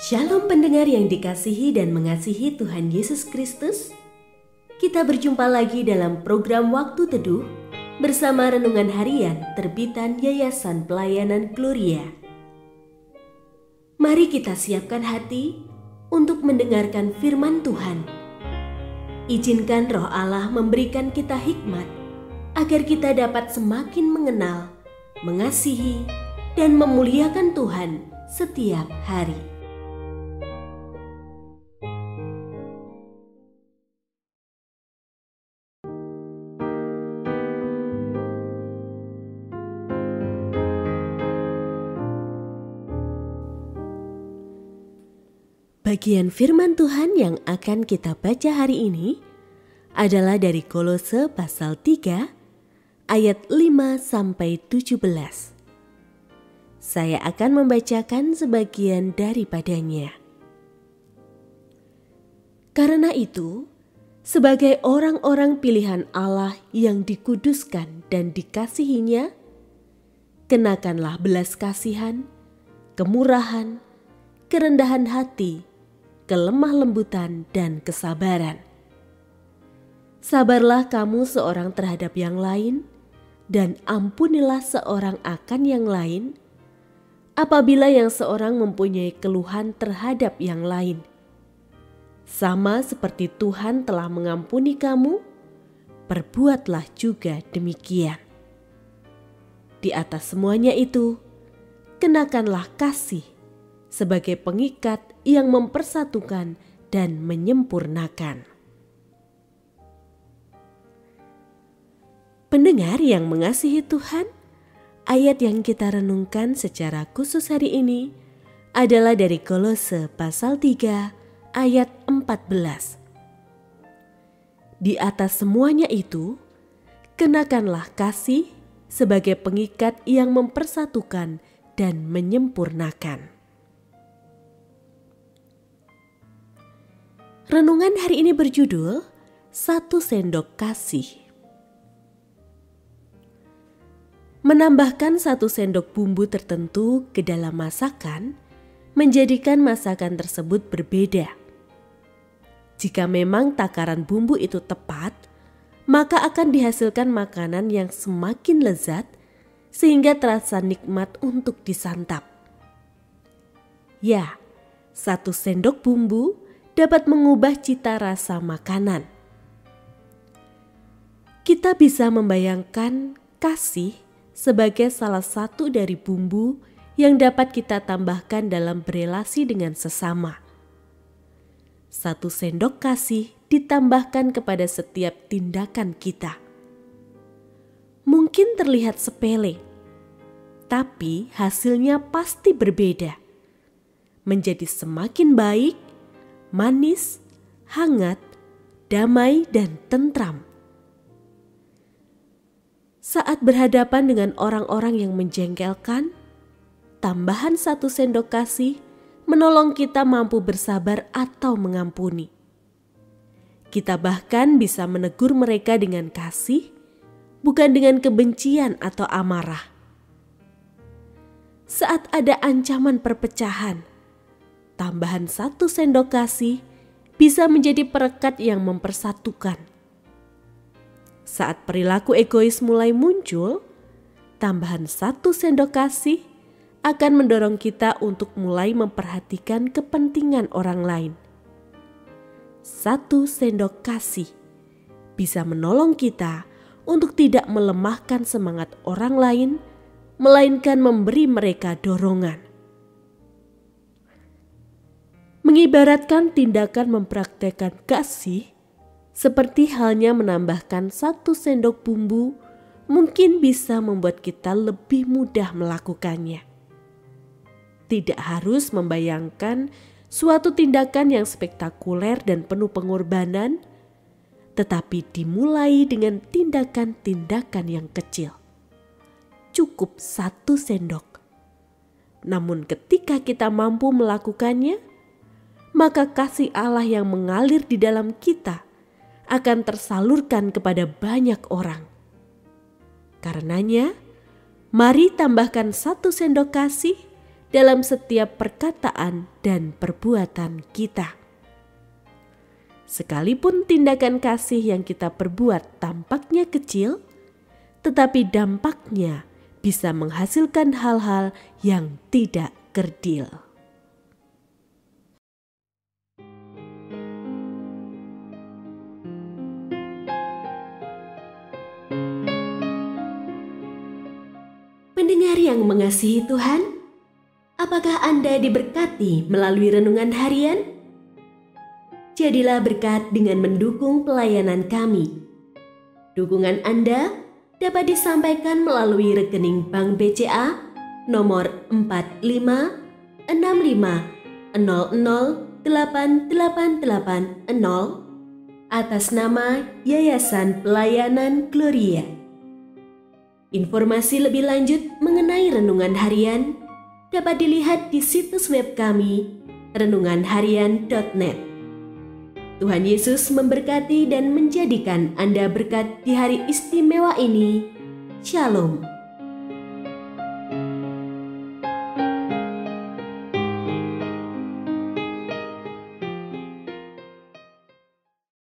Shalom pendengar yang dikasihi dan mengasihi Tuhan Yesus Kristus. Kita berjumpa lagi dalam program Waktu Teduh bersama Renungan Harian terbitan Yayasan Pelayanan Gloria. Mari kita siapkan hati untuk mendengarkan firman Tuhan. Izinkan Roh Allah memberikan kita hikmat agar kita dapat semakin mengenal, mengasihi, dan memuliakan Tuhan setiap hari. Bagian firman Tuhan yang akan kita baca hari ini adalah dari Kolose pasal 3 ayat 5-17. Saya akan membacakan sebagian daripadanya. Karena itu, sebagai orang-orang pilihan Allah yang dikuduskan dan dikasihinya, kenakanlah belas kasihan, kemurahan, kerendahan hati, kelemah lembutan, dan kesabaran. Sabarlah kamu seorang terhadap yang lain, dan ampunilah seorang akan yang lain, apabila yang seorang mempunyai keluhan terhadap yang lain. Sama seperti Tuhan telah mengampuni kamu, perbuatlah juga demikian. Di atas semuanya itu, kenakanlah kasih sebagai pengikat yang mempersatukan dan menyempurnakan. Pendengar yang mengasihi Tuhan, ayat yang kita renungkan secara khusus hari ini adalah dari Kolose pasal 3 ayat 14. Di atas semuanya itu, kenakanlah kasih sebagai pengikat yang mempersatukan dan menyempurnakan. Renungan hari ini berjudul 1 sendok kasih. Menambahkan 1 sendok bumbu tertentu ke dalam masakan menjadikan masakan tersebut berbeda. Jika memang takaran bumbu itu tepat, maka akan dihasilkan makanan yang semakin lezat sehingga terasa nikmat untuk disantap. Ya, 1 sendok bumbu dapat mengubah cita rasa makanan. Kita bisa membayangkan kasih sebagai salah satu dari bumbu yang dapat kita tambahkan dalam berelasi dengan sesama. 1 sendok kasih ditambahkan kepada setiap tindakan kita. Mungkin terlihat sepele, tapi hasilnya pasti berbeda. Menjadi semakin baik, manis, hangat, damai, dan tentram. Saat berhadapan dengan orang-orang yang menjengkelkan, tambahan 1 sendok kasih menolong kita mampu bersabar atau mengampuni. Kita bahkan bisa menegur mereka dengan kasih, bukan dengan kebencian atau amarah. Saat ada ancaman perpecahan, tambahan 1 sendok kasih bisa menjadi perekat yang mempersatukan. Saat perilaku egois mulai muncul, tambahan 1 sendok kasih akan mendorong kita untuk mulai memperhatikan kepentingan orang lain. 1 sendok kasih bisa menolong kita untuk tidak melemahkan semangat orang lain, melainkan memberi mereka dorongan. Mengibaratkan tindakan mempraktekkan kasih, seperti halnya menambahkan 1 sendok bumbu, mungkin bisa membuat kita lebih mudah melakukannya. Tidak harus membayangkan suatu tindakan yang spektakuler dan penuh pengorbanan, tetapi dimulai dengan tindakan-tindakan yang kecil. Cukup 1 sendok. Namun ketika kita mampu melakukannya, maka kasih Allah yang mengalir di dalam kita akan tersalurkan kepada banyak orang. Karenanya, mari tambahkan 1 sendok kasih dalam setiap perkataan dan perbuatan kita. Sekalipun tindakan kasih yang kita perbuat tampaknya kecil, tetapi dampaknya bisa menghasilkan hal-hal yang tidak kerdil. Pendengar yang mengasihi Tuhan, apakah Anda diberkati melalui renungan harian? Jadilah berkat dengan mendukung pelayanan kami. Dukungan Anda dapat disampaikan melalui rekening Bank BCA nomor 4565008880 atas nama Yayasan Pelayanan Gloria. Informasi lebih lanjut mengenai renungan harian dapat dilihat di situs web kami renunganharian.net. Tuhan Yesus memberkati dan menjadikan Anda berkat di hari istimewa ini. Shalom.